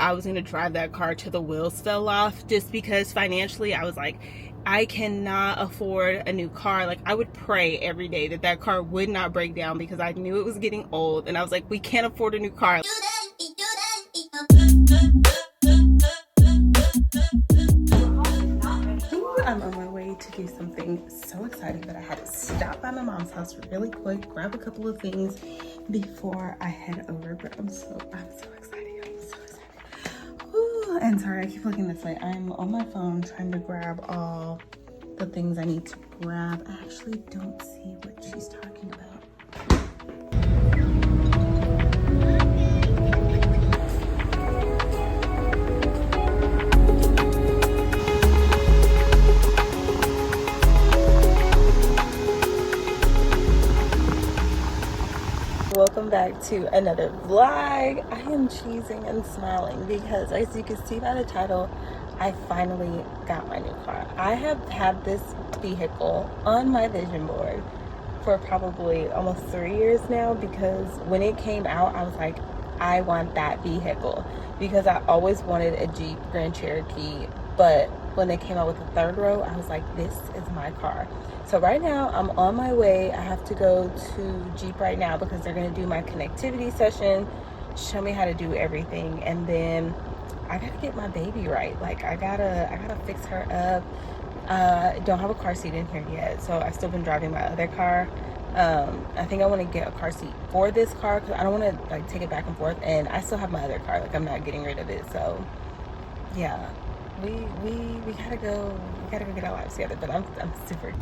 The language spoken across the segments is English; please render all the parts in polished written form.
I was gonna drive that car till the wheels fell off, just because financially I was like, I cannot afford a new car. Like, I would pray every day that that car would not break down, because I knew it was getting old, and I was like, we can't afford a new car. I'm on my way to do something so exciting that I had to stop by my mom's house really quick, grab a couple of things before I head over. But I'm so excited. I'm so excited. Woo. And sorry, I keep looking this way. I'm on my phone trying to grab all the things I need to grab. I actually don't see what she's talking about. Welcome back to another vlog. I am cheesing and smiling because, as you can see by the title, I finally got my new car. I have had this vehicle on my vision board for probably almost 3 years now, because when it came out, I was like, I want that vehicle, because I always wanted a Jeep Grand Cherokee, but when they came out with the third row, I was like, this is my car. So right now I'm on my way. I have to go to Jeep right now because they're going to do my connectivity session, show me how to do everything, and then I gotta get my baby right. Like, I gotta fix her up. I don't have a car seat in here yet, so I've still been driving my other car. I think I want to get a car seat for this car because I don't want to like take it back and forth, and I still have my other car. Like, I'm not getting rid of it. So yeah, we gotta go get our lives together. But I'm super.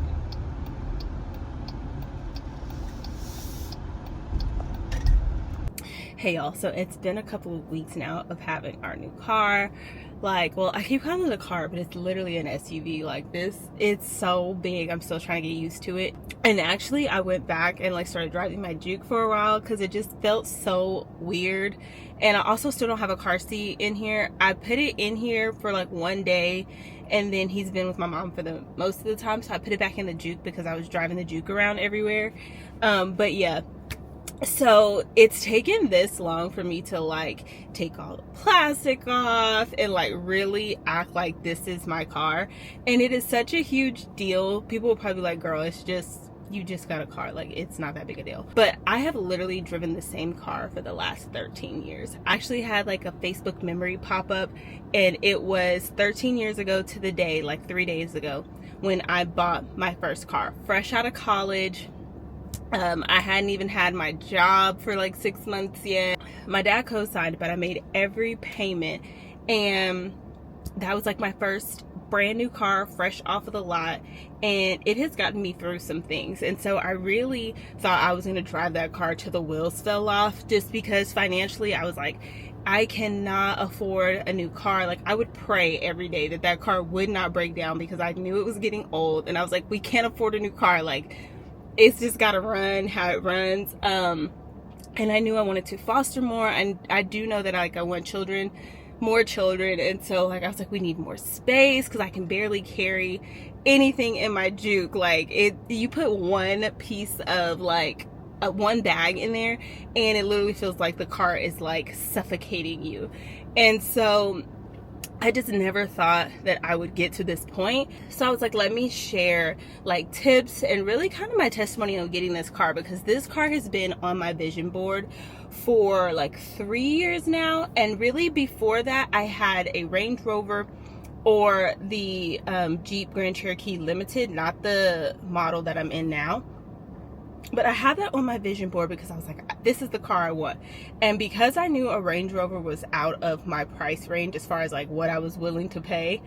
Hey y'all, so it's been a couple of weeks now of having our new car. Like, well, I keep calling it a car, but it's literally an SUV. Like, this, it's so big. I'm still trying to get used to it. And actually, I went back and like started driving my Juke for a while because it just felt so weird. And I also still don't have a car seat in here. I put it in here for like one day, and then he's been with my mom for the most of the time, so I put it back in the Juke because I was driving the Juke around everywhere. But yeah. So it's taken this long for me to like take all the plastic off and like really act like this is my car. And it is such a huge deal. People will probably be like, girl, it's just, you just got a car. Like, it's not that big a deal. But I have literally driven the same car for the last 13 years. I actually had like a Facebook memory pop up, and it was 13 years ago to the day, like 3 days ago, when I bought my first car, fresh out of college. I hadn't even had my job for like 6 months yet. My dad co-signed, but I made every payment, and that was like my first brand new car, fresh off of the lot, and it has gotten me through some things. And so I really thought I was going to drive that car till the wheels fell off, just because financially I was like, I cannot afford a new car. Like, I would pray every day that that car would not break down, because I knew it was getting old, and I was like, we can't afford a new car. Like, it's just gotta run how it runs. And I knew I wanted to foster more, and I do know that like I want children, more children. And so like I was like, we need more space, because I can barely carry anything in my Juke. Like, you put one piece of like one bag in there, and it literally feels like the car is like suffocating you. And so I just never thought that I would get to this point. So I was like, let me share like tips and really kind of my testimony on getting this car, because this car has been on my vision board for like 3 years now. And really before that, I had a Range Rover, or the Jeep Grand Cherokee Limited, not the model that I'm in now. But I had that on my vision board because I was like, this is the car I want. And because I knew a Range Rover was out of my price range as far as like what I was willing to pay,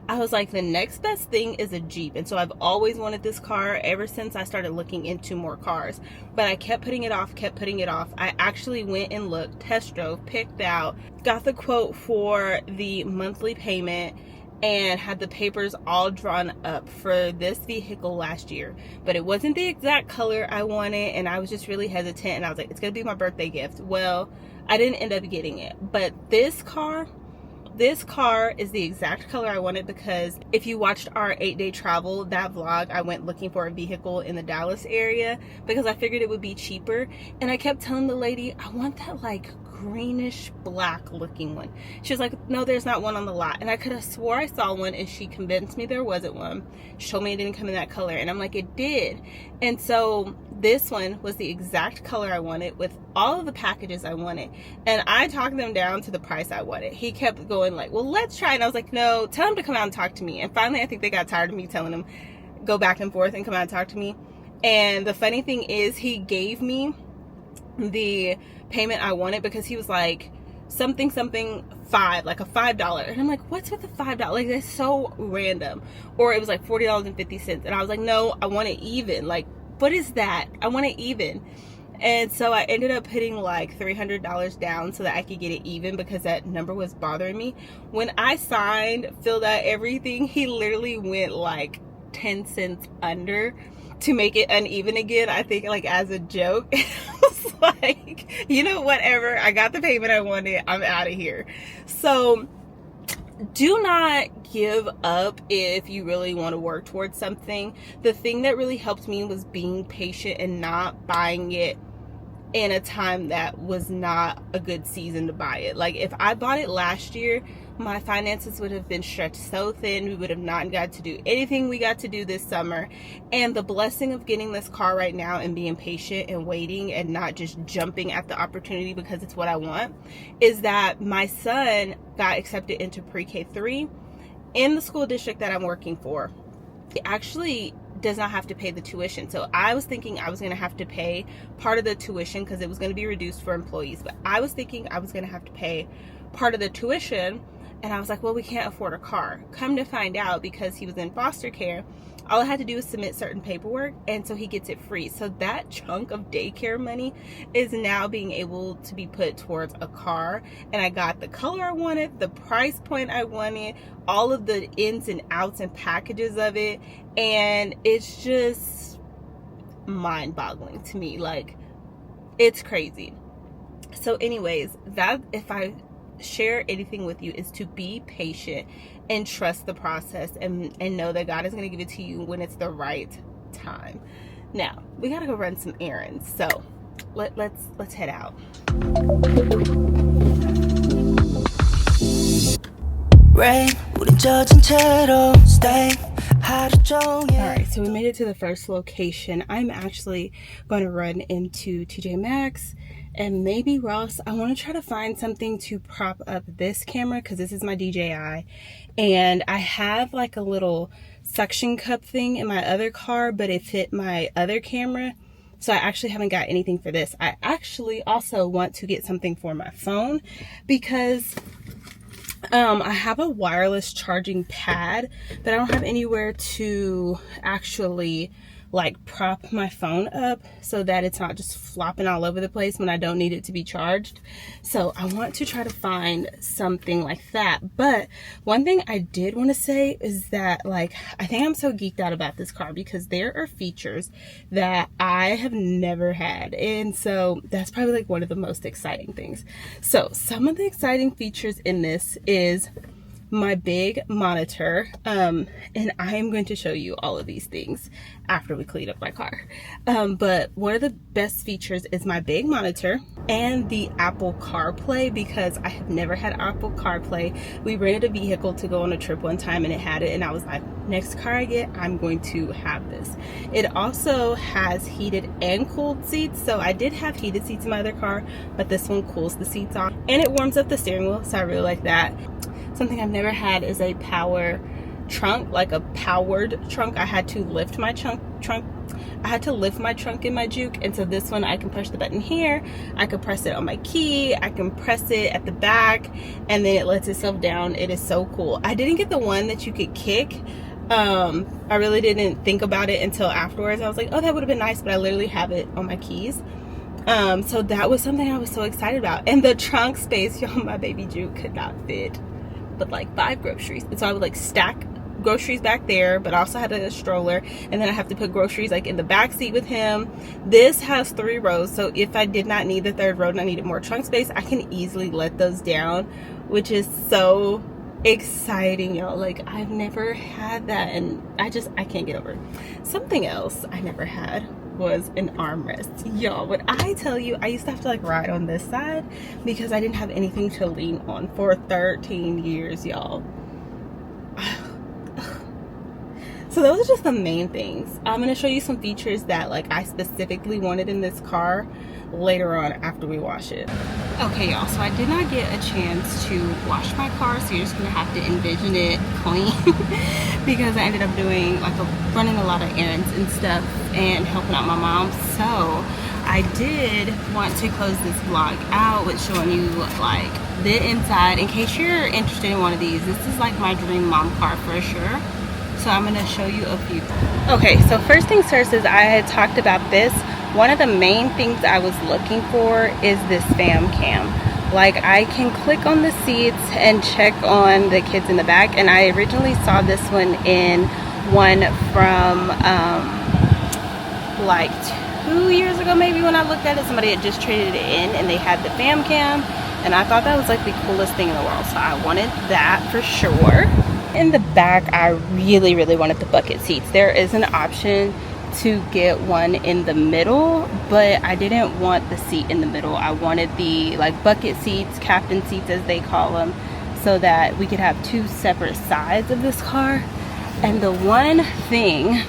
I was like, the next best thing is a Jeep. And so I've always wanted this car ever since I started looking into more cars. But I kept putting it off. I actually went and looked, test drove, picked out, got the quote for the monthly payment, and had the papers all drawn up for this vehicle last year. But it wasn't the exact color I wanted, and I was just really hesitant, and I was like, it's gonna be my birthday gift. Well, I didn't end up getting it. But this car is the exact color I wanted, because if you watched our 8-day travel, that vlog, I went looking for a vehicle in the Dallas area because I figured it would be cheaper. And I kept telling the lady, I want that like greenish black looking one. She was like, no, there's not one on the lot. And I could have swore I saw one, and she convinced me there wasn't one. She told me it didn't come in that color, and I'm like, it did. And so this one was the exact color I wanted with all of the packages I wanted, and I talked them down to the price I wanted. He kept going like, well, let's try. And I was like, no, tell him to come out and talk to me. And finally I think they got tired of me telling him go back and forth and come out and talk to me. And the funny thing is, he gave me the payment I wanted because he was like something $5, like a $5. And I'm like, what's with the $5? Like, that's so random. Or it was like $40.50. And I was like, no, I want it even. Like, what is that? I want it even. And so I ended up putting like $300 down so that I could get it even, because that number was bothering me. When I signed, filled out everything, he literally went like 10 cents under to make it uneven again, I think, like as a joke. I was like, you know, whatever, I got the payment I wanted, I'm out of here. So do not give up if you really want to work towards something. The thing that really helped me was being patient and not buying it in a time that was not a good season to buy it. Like, if I bought it last year, my finances would have been stretched so thin. We would have not got to do anything we got to do this summer. And the blessing of getting this car right now and being patient and waiting and not just jumping at the opportunity because it's what I want is that my son got accepted into pre-K 3 in the school district that I'm working for. He actually does not have to pay the tuition. So I was thinking I was going to have to pay part of the tuition because it was going to be reduced for employees, but I was thinking I was going to have to pay part of the tuition. And I was like, well, we can't afford a car. Come to find out, because he was in foster care, all I had to do was submit certain paperwork, and so he gets it free. So that chunk of daycare money is now being able to be put towards a car. And I got the color I wanted, the price point I wanted, all of the ins and outs and packages of it. And it's just mind-boggling to me. Like, it's crazy. So anyways, that, if I share anything with you, is to be patient and trust the process, and know that God is going to give it to you when it's the right time. Now we gotta go run some errands, so let's head out. Alright, so we made it to the first location. I'm actually going to run into TJ Maxx and maybe Ross. I want to try to find something to prop up this camera because this is my DJI, and I have like a little suction cup thing in my other car, but it fit my other camera, so I actually haven't got anything for this. I actually also want to get something for my phone because I have a wireless charging pad, but I don't have anywhere to actually like prop my phone up so that it's not just flopping all over the place when I don't need it to be charged. So I want to try to find something like that. But one thing I did want to say is that, like, I think I'm so geeked out about this car because there are features that I have never had, and so that's probably like one of the most exciting things. So some of the exciting features in this is my big monitor, and I am going to show you all of these things after we clean up my car, but one of the best features is my big monitor and the Apple CarPlay, because I have never had Apple CarPlay. We rented a vehicle to go on a trip one time and it had it, and I was like, next car I get, I'm going to have this. It also has heated and cooled seats, so I did have heated seats in my other car, but this one cools the seats off, and it warms up the steering wheel, so I really like that. Something I've never had is a power trunk, like a powered trunk. I had to lift my trunk in my Juke, and so this one I can push the button here, I can press it on my key, I can press it at the back, and then it lets itself down. It is so cool. I didn't get the one that you could kick. I really didn't think about it until afterwards. I was like, oh, that would have been nice, but I literally have it on my keys. So that was something I was so excited about. And the trunk space, y'all, my baby Juke could not fit but like 5 groceries, and so I would like stack groceries back there, but I also had a stroller, and then I have to put groceries like in the back seat with him. This has 3 rows, so if I did not need the 3rd row and I needed more trunk space, I can easily let those down, which is so exciting, y'all. Like, I've never had that, and I can't get over it. Something else I never had was an armrest. Y'all, when I tell you, I used to have to like ride on this side because I didn't have anything to lean on for 13 years, y'all. So those are just the main things. I'm going to show you some features that like I specifically wanted in this car later on after we wash it. Okay, y'all, so I did not get a chance to wash my car, so you're just gonna have to envision it clean because I ended up doing like running a lot of errands and stuff and helping out my mom. So I did want to close this vlog out with showing you like the inside in case you're interested in one of these. This is like my dream mom car for sure. So I'm gonna show you a few. Okay, so first things first is I had talked about this. One of the main things I was looking for is this fam cam. Like I can click on the seats and check on the kids in the back, and I originally saw this one in one from like 2 years ago maybe when I looked at it. Somebody had just traded it in and they had the fam cam, and I thought that was like the coolest thing in the world, so I wanted that for sure. In the back I really wanted the bucket seats. There is an option to get one in the middle, but I didn't want the seat in the middle. I wanted the like bucket seats, captain seats as they call them, so that we could have two separate sides of this car. And the one thing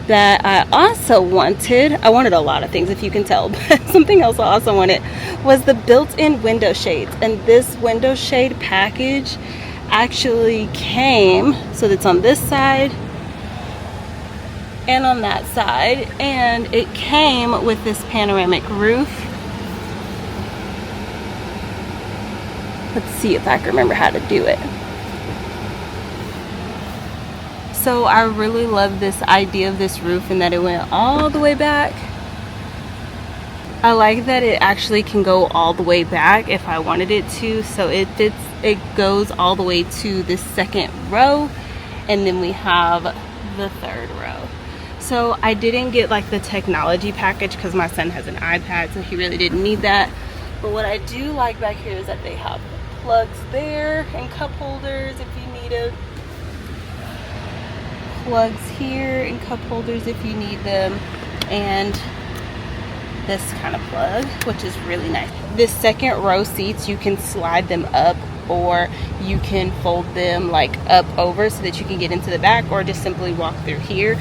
that I also wanted, I wanted a lot of things if you can tell, but something else I also wanted was the built-in window shades. And this window shade package actually came, so that's on this side and on that side, and it came with this panoramic roof. Let's see if I can remember how to do it. So I really love this idea of this roof and that it went all the way back. I like that it actually can go all the way back if I wanted it to, so it goes all the way to the second row, and then we have the third row. So I didn't get like the technology package because my son has an iPad, so he really didn't need that. But what I do like back here is that they have plugs there and cup holders if you need it. Plugs here and cup holders if you need them. And this kind of plug, which is really nice. This second row seats, you can slide them up or you can fold them like up over so that you can get into the back, or just simply walk through here.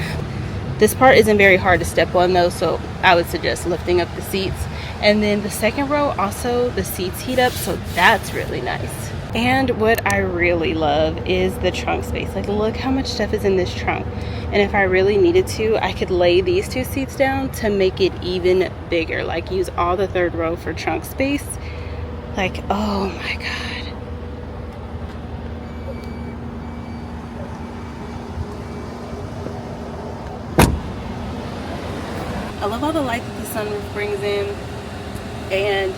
This part isn't very hard to step on though, so I would suggest lifting up the seats. And then the second row also, the seats heat up, so that's really nice. And what I really love is the trunk space. Like look how much stuff is in this trunk. And if I really needed to, I could lay these two seats down to make it even bigger. Like use all the third row for trunk space. Like, oh my God. I love all the light that the sunroof brings in. And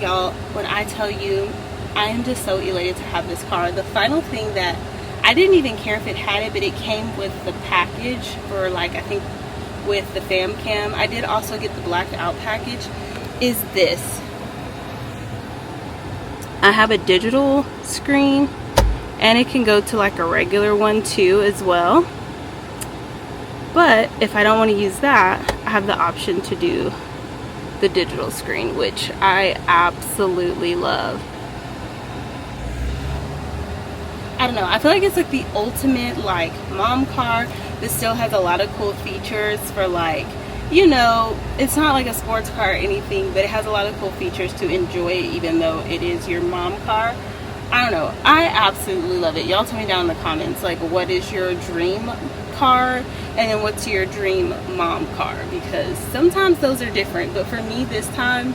y'all, when I tell you, I am just so elated to have this car. The final thing that I didn't even care if it had it, but it came with the package for like, I think with the fam cam. I did also get the blacked out package, is this. I have a digital screen and it can go to like a regular one too as well. But if I don't want to use that, I have the option to do the digital screen, which I absolutely love. I don't know, I feel like it's like the ultimate like mom car. This still has a lot of cool features for like, you know, it's not like a sports car or anything, but it has a lot of cool features to enjoy it even though it is your mom car. I don't know, I absolutely love it. Y'all tell me down in the comments like what is your dream car and then what's your dream mom car, because sometimes those are different, but for me this time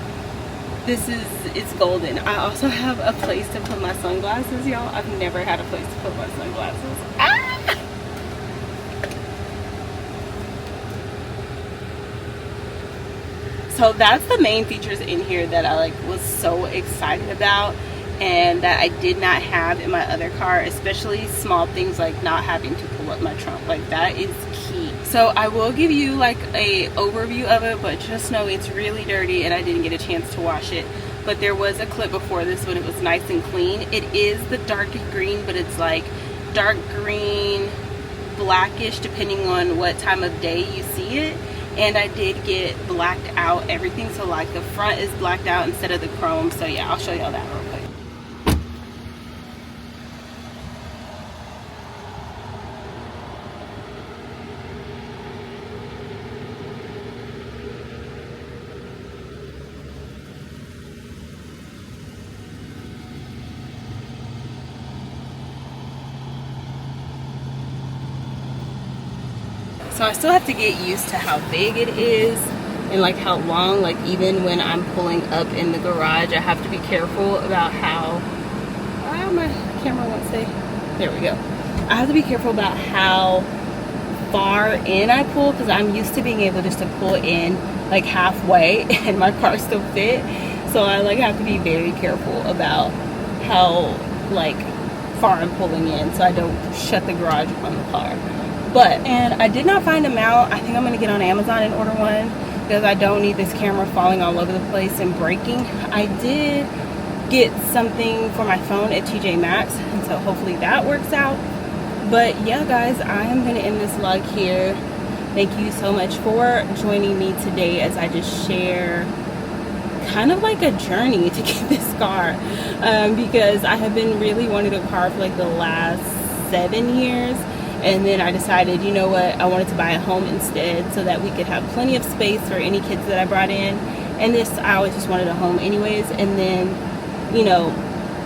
it's golden. I also have a place to put my sunglasses, y'all. I've never had a place to put my sunglasses. Ah! So that's the main features in here that I like was so excited about and that I did not have in my other car, especially small things like not having to pull up my trunk. Like that is key. So I will give you like a overview of it, but just know it's really dirty and I didn't get a chance to wash it. But there was a clip before this when it was nice and clean. It is the darkest green, but it's like dark green, blackish, depending on what time of day you see it. and I did get blacked out everything, so like the front is blacked out instead of the chrome. So yeah, I'll show y'all that real quick. So I still have to get used to how big it is and like how long, like even when I'm pulling up in the garage, I have to be careful about how, my camera won't stay. There we go. I have to be careful about how far in I pull, because I'm used to being able just to pull in like halfway and my car still fit. So I like have to be very careful about how like far I'm pulling in so I don't shut the garage on the car. And I did not find a mount. I think I'm going to get on Amazon and order one, because I don't need this camera falling all over the place and breaking. I did get something for my phone at TJ Maxx, and so hopefully that works out. But yeah, guys, I am going to end this vlog here. Thank you so much for joining me today as I just share kind of like a journey to get this car, because I have been really wanting a car for like the last 7 years. And then I decided, you know what, I wanted to buy a home instead so that we could have plenty of space for any kids that I brought in. And this, I always just wanted a home anyways. And then, you know,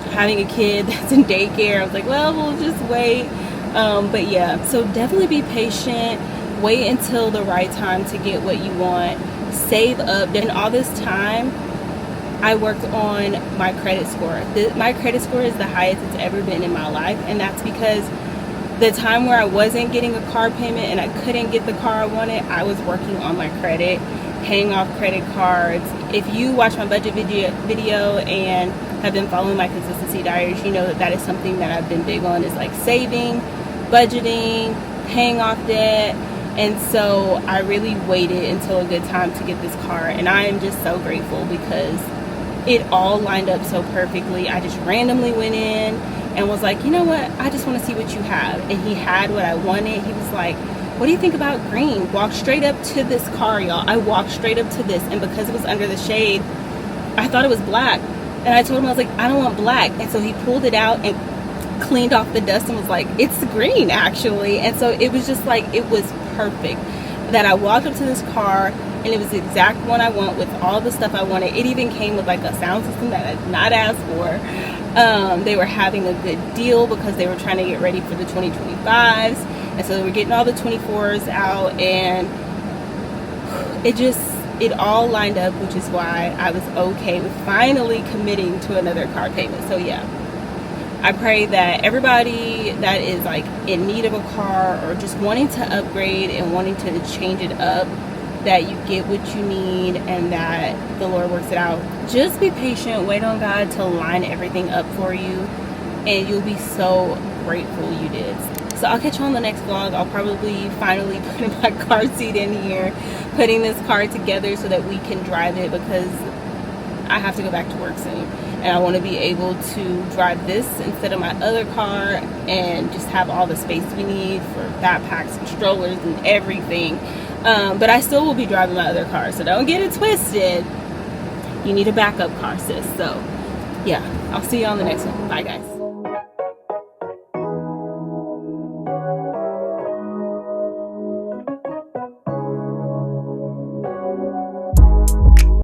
having a kid that's in daycare, I was like, well, we'll just wait. But yeah, so definitely be patient. Wait until the right time to get what you want. Save up. Then all this time, I worked on my credit score. My credit score is the highest it's ever been in my life. And that's because the time where I wasn't getting a car payment and I couldn't get the car I wanted, I was working on my credit, paying off credit cards. If you watch my budget video and have been following my consistency diaries, you know that that is something that I've been big on, is like saving, budgeting, paying off debt. And so I really waited until a good time to get this car, and I am just so grateful because it all lined up so perfectly. I just randomly went in and was like, you know what, I just want to see what you have. And he had what I wanted. He was like, what do you think about green? Walked straight up to this car, y'all. I walked straight up to this, and because it was under the shade, I thought it was black. And I told him, I was like, I don't want black. And so he pulled it out and cleaned off the dust and was like, it's green actually. And so it was just like, it was perfect that I walked up to this car and it was the exact one I want with all the stuff I wanted. It even came with like a sound system that I did not ask for. They were having a good deal because they were trying to get ready for the 2025s, and so they were getting all the 24s out, and it all lined up, which is why I was okay with finally committing to another car payment. So yeah, I pray that everybody that is like in need of a car or just wanting to upgrade and wanting to change it up, that you get what you need and that the Lord works it out. Just be patient, wait on God to line everything up for you, and you'll be so grateful you did. So I'll catch you on the next vlog. I'll probably finally put my car seat in here, putting this car together so that we can drive it, because I have to go back to work soon. And I want to be able to drive this instead of my other car and just have all the space we need for backpacks and strollers and everything. But I still will be driving my other car, so don't get it twisted. You need a backup car, sis. So yeah, I'll see you on the next one. Bye, guys.